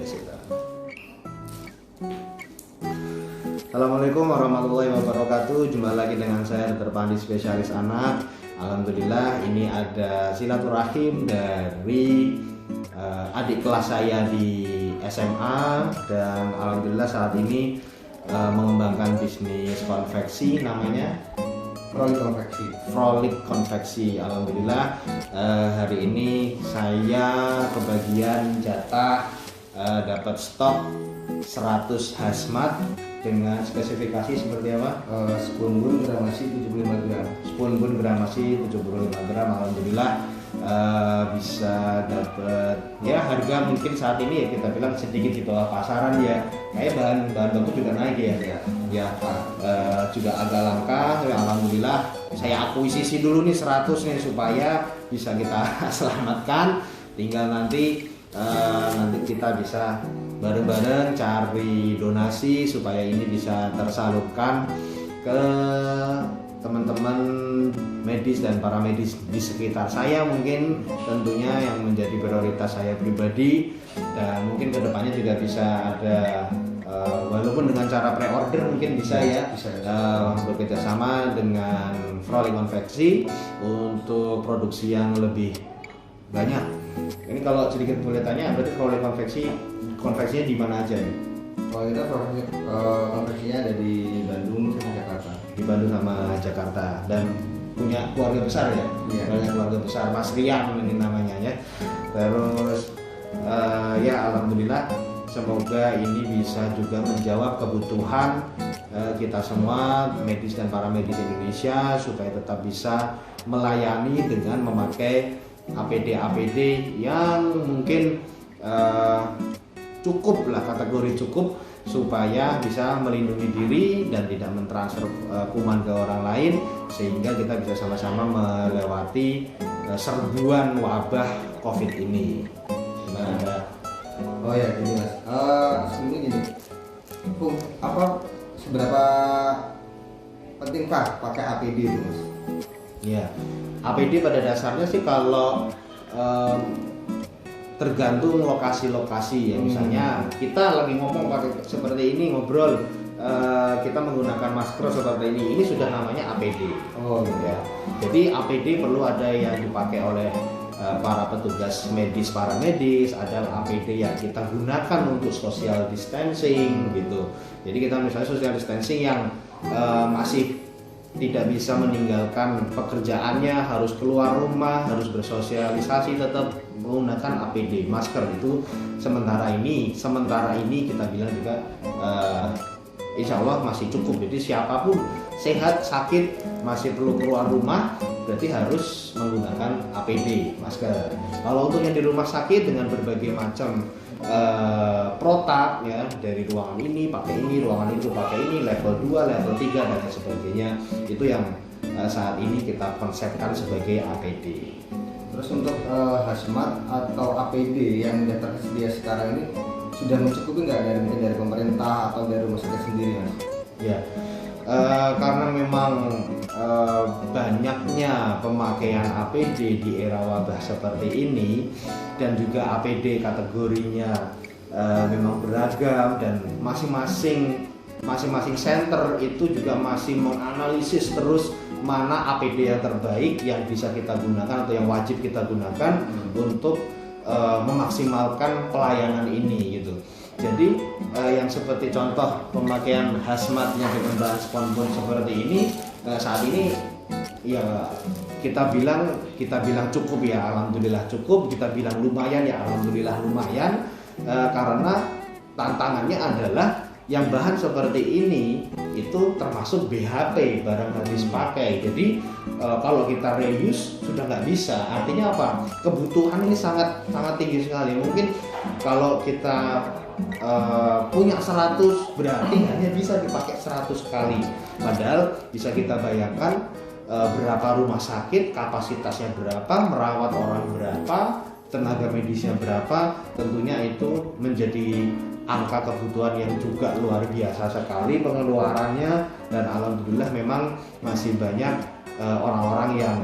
dari situ. Assalamualaikum warahmatullahi wabarakatuh. Jumpa lagi dengan saya Dr. Pandi, spesialis anak. Alhamdulillah ini ada silaturahim dari adik kelas saya di SMA, dan alhamdulillah saat ini mengembangkan bisnis konveksi, namanya Frolic Konveksi. Alhamdulillah hari ini saya kebagian jatah dapat stok 100 hazmat dengan spesifikasi seperti apa? Spoon gramasi 75 gram. Spoon gramasi 75 gram. Alhamdulillah bisa dapat ya harga mungkin saat ini ya kita bilang sedikit di bawah pasaran ya. Kayak bahan baku juga naik ya. Juga agak langka. Ya, alhamdulillah saya akuisisi dulu nih 100 nih supaya bisa kita selamatkan. Tinggal nanti kita bisa bareng-bareng cari donasi supaya ini bisa tersalurkan ke teman-teman medis dan para medis di sekitar saya, mungkin tentunya yang menjadi prioritas saya pribadi, dan mungkin kedepannya juga bisa ada walaupun dengan cara pre-order mungkin bisa bekerja sama dengan Frolic Konveksi untuk produksi yang lebih banyak. Ini kalau sedikit boleh tanya, berarti Frolic konveksinya di mana aja nih? Kalau kita konveksinya ada di Bandung sama Jakarta. Di Bandung sama Jakarta, dan punya keluarga besar ya? Iya. Punya keluarga besar, Mas Rian ini namanya ya. Terus ya alhamdulillah semoga ini bisa juga menjawab kebutuhan kita semua medis dan para medis Indonesia supaya tetap bisa melayani dengan memakai APD yang mungkin cukup lah, kategori cukup supaya bisa melindungi diri dan tidak mentransfer kuman ke orang lain, sehingga kita bisa sama-sama melewati serbuan wabah COVID ini. Gimana? Oh ya gini mas, sebelumnya gini, seberapa pentingkah pakai APD itu mas? Ya, APD pada dasarnya sih kalau tergantung lokasi-lokasi ya. Misalnya kita lagi ngomong pakai seperti ini, ngobrol kita menggunakan masker seperti ini sudah namanya APD. Oh ya. Jadi APD perlu ada yang dipakai oleh para petugas medis, para medis, ada APD yang kita gunakan untuk social distancing gitu. Jadi kita misalnya social distancing yang masih tidak bisa meninggalkan pekerjaannya, harus keluar rumah, harus bersosialisasi, tetap menggunakan APD, masker itu sementara ini kita bilang juga insya Allah masih cukup. Jadi siapapun sehat, sakit, masih perlu keluar rumah, berarti harus menggunakan APD, masker. Kalau untuk yang di rumah sakit dengan berbagai macam protap ya, dari ruangan ini pakai ini, ruangan itu pakai ini, level 2, level 3 dan lain sebagainya, itu yang saat ini kita konsepkan sebagai APD. Terus untuk hazmat atau APD yang sudah tersedia sekarang ini sudah mencukupi nggak dari pemerintah atau dari rumah sakit sendiri mas? Ya, karena memang banyaknya pemakaian APD di era wabah seperti ini, dan juga APD kategorinya memang beragam, dan masing-masing center itu juga masih menganalisis terus mana APD yang terbaik yang bisa kita gunakan atau yang wajib kita gunakan untuk memaksimalkan pelayanan ini gitu. Jadi yang seperti contoh pemakaian hazmat yang dengan bahan spons seperti ini saat ini ya kita bilang cukup ya, alhamdulillah cukup. Kita bilang lumayan ya, alhamdulillah lumayan. Karena tantangannya adalah yang bahan seperti ini itu termasuk BHP, barang habis pakai. Jadi kalau kita reuse sudah nggak bisa. Artinya apa? Kebutuhan ini sangat tinggi sekali. Mungkin kalau kita punya 100 berarti hanya bisa dipakai 100 kali. Padahal bisa kita bayangkan berapa rumah sakit, kapasitasnya berapa, merawat orang berapa, tenaga medisnya berapa. Tentunya itu menjadi angka kebutuhan yang juga luar biasa sekali pengeluarannya, dan alhamdulillah memang masih banyak orang-orang yang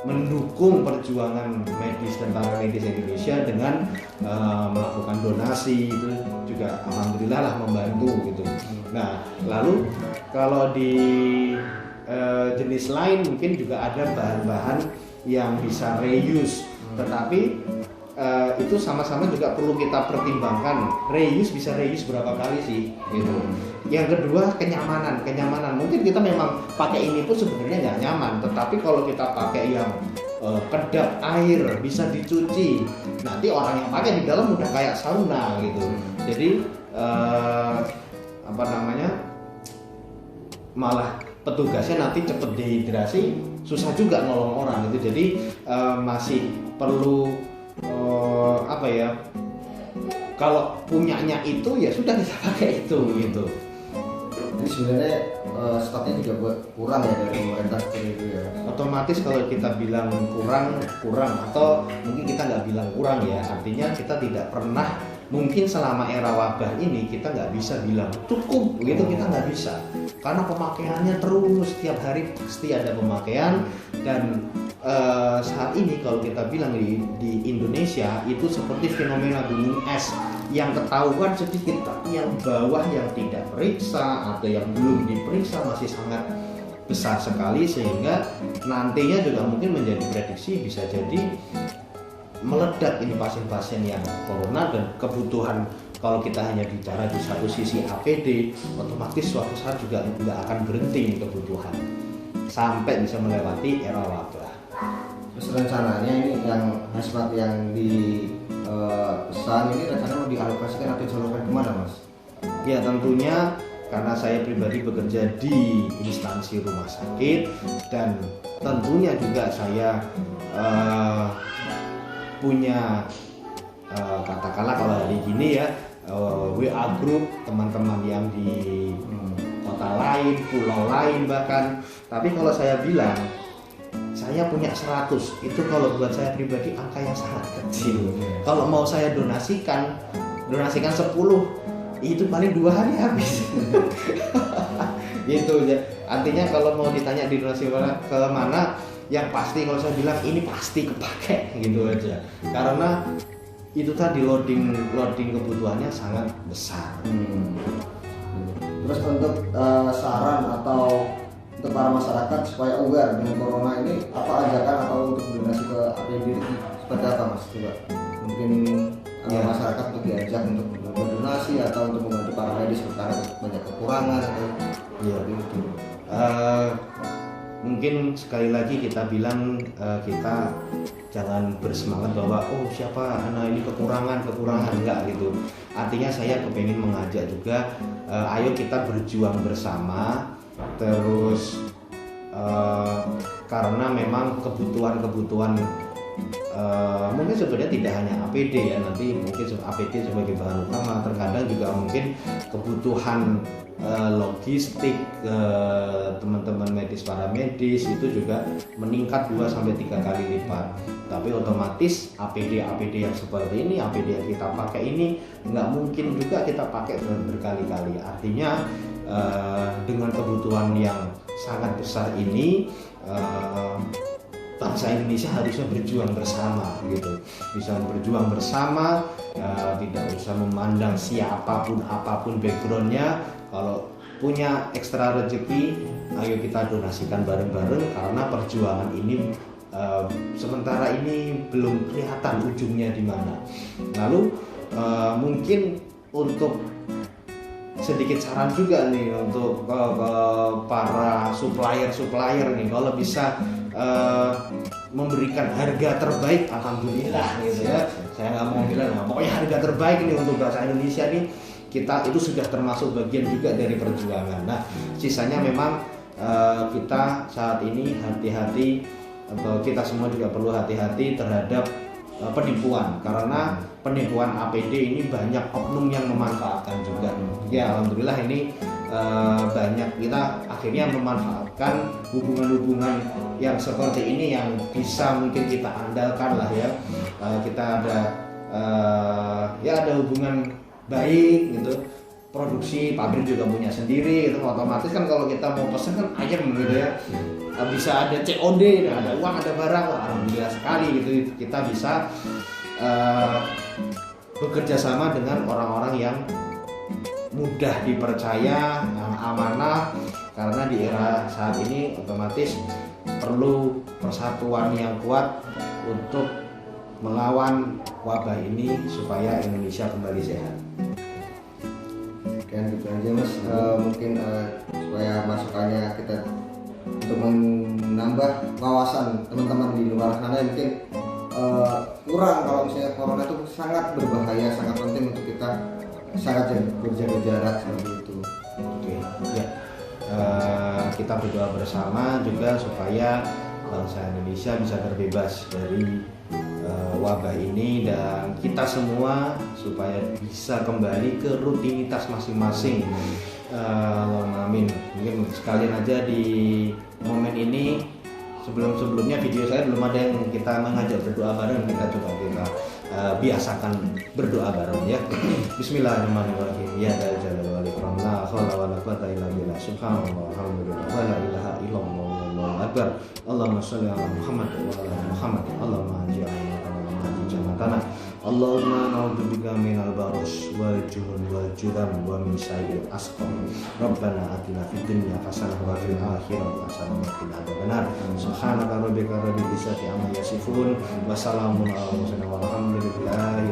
mendukung perjuangan medis dan para medis Indonesia dengan melakukan donasi, itu juga alhamdulillah lah membantu gitu. Nah, lalu kalau di jenis lain mungkin juga ada bahan-bahan yang bisa reuse, tetapi itu sama-sama juga perlu kita pertimbangkan. Reuse bisa reuse berapa kali sih gitu. Yang kedua, kenyamanan. Mungkin kita memang pakai ini pun sebenarnya nggak nyaman, tetapi kalau kita pakai yang kedap air bisa dicuci, nanti orang yang pakai di dalam udah kayak sauna gitu. Jadi malah petugasnya nanti cepet dehidrasi, susah juga nolong orang gitu. Jadi masih perlu kalau punyanya itu ya sudah kita pakai itu gitu. Jadi sebenarnya stoknya juga buat kurang ya dari pemerintah seperti itu ya. Otomatis kalau kita bilang kurang atau mungkin kita nggak bilang kurang ya, artinya kita tidak pernah, mungkin selama era wabah ini kita nggak bisa bilang cukup gitu, kita nggak bisa, karena pemakaiannya terus setiap hari pasti ada pemakaian. Dan saat ini kalau kita bilang di Indonesia itu seperti fenomena gunung es yang ketahuan sedikit, tapi yang bawah yang tidak periksa atau yang belum diperiksa masih sangat besar sekali, sehingga nantinya juga mungkin menjadi prediksi bisa jadi meledak ini pasien-pasien yang corona. Dan kebutuhan, kalau kita hanya bicara di satu sisi APD, otomatis suatu saat juga tidak akan berhenti kebutuhan sampai bisa melewati era wabah. Terus rencananya ini yang hazmat yang di pesan ini rencananya mau dialokasikan atau disalurkan kemana, Mas? Ya tentunya karena saya pribadi bekerja di instansi rumah sakit, dan tentunya juga saya punya katakanlah kalau hari gini ya WA group teman-teman yang di kota lain, pulau lain bahkan. Tapi kalau saya bilang saya punya 100, itu kalau buat saya pribadi angka yang sangat kecil. Kalau mau saya donasikan 10, itu paling 2 hari habis. Gitu ya. Artinya kalau mau ditanya donasi ke mana, yang pasti kalau saya bilang ini pasti kepake gitu aja. Karena itu tadi loading kebutuhannya sangat besar. Terus untuk saran atau untuk para masyarakat supaya aware dengan corona ini, apa ajakan atau untuk donasi ke APD seperti apa, Mas? Coba mungkin masyarakat untuk diajak untuk berdonasi atau untuk membantu para medis karena banyak kekurangan atau itu. Mungkin sekali lagi kita bilang kita jangan bersemangat bahwa siapa anak ini kekurangan enggak gitu. Artinya saya kepengen mengajak juga, ayo kita berjuang bersama. Terus karena memang kebutuhan mungkin sebenarnya tidak hanya APD ya, nanti mungkin APD sebagai bahan utama, terkadang juga mungkin kebutuhan logistik teman-teman medis, para medis itu juga meningkat 2-3 kali lipat. Tapi otomatis APD yang seperti ini, APD yang kita pakai ini nggak mungkin juga kita pakai berkali-kali. Artinya dengan kebutuhan yang sangat besar ini, bangsa Indonesia harusnya berjuang bersama gitu. Bisa berjuang bersama, tidak usah memandang siapapun apapun backgroundnya. Kalau punya ekstra rezeki, ayo kita donasikan bareng-bareng, karena perjuangan ini sementara ini belum kelihatan ujungnya di mana. Lalu mungkin untuk sedikit saran juga nih untuk para supplier nih, kalau bisa memberikan harga terbaik, alhamdulillah gitu ya. Saya nggak mau bilang pokoknya harga terbaik nih untuk bahasa Indonesia nih, kita itu sudah termasuk bagian juga dari perjuangan. Nah, sisanya memang kita saat ini hati-hati, atau kita semua juga perlu hati-hati terhadap penipuan, karena penipuan APD ini banyak oknum yang memanfaatkan juga. Ya alhamdulillah ini banyak kita akhirnya memanfaatkan hubungan-hubungan yang seperti ini, yang bisa mungkin kita andalkan lah ya. Kita ada ada hubungan baik gitu, produksi, pabrik juga punya sendiri, itu otomatis kan kalau kita mau pesen kan ayam gitu ya, bisa ada COD, ada uang, ada barang, wah alhamdulillah sekali gitu. Kita bisa bekerja sama dengan orang-orang yang mudah dipercaya, yang amanah, karena di era saat ini otomatis perlu persatuan yang kuat untuk melawan wabah ini supaya Indonesia kembali sehat. Kan gitu aja Mas. Mungkin supaya masukannya kita untuk menambah wawasan teman-teman di luar sana mungkin kurang kalau misalnya corona itu sangat berbahaya, sangat penting untuk kita sangat berjaga jarak seperti itu. Oke, ya. Kita berdoa bersama juga supaya bangsa Indonesia bisa terbebas dari wabah ini, dan kita semua supaya bisa kembali ke rutinitas masing-masing. Amin. Mungkin sekalian aja di momen ini, sebelumnya video saya belum ada yang kita mengajak berdoa bareng, kita coba kita biasakan berdoa bareng ya. Bismillahirrahmanirrahim. Ya dzal jalali wal ikram, la haula wala quwwata illa billah, subhanallah walhamdulillah wala ilaha illallah wallahu akbar. Allahumma shalli ala Muhammad wa ala Muhammad. Allahumma ja'alna jamatana. Allahumma na'udzubika minal barus wal juhud wal judam wa min syarril asqam. Rabbana atina fid dunya hasanah wa fil akhirati hasanah wa qina adzabannar. Subhanaka rabbika rabbil izzati amma yasifun wa salamun alal mursalin walhamdulillahi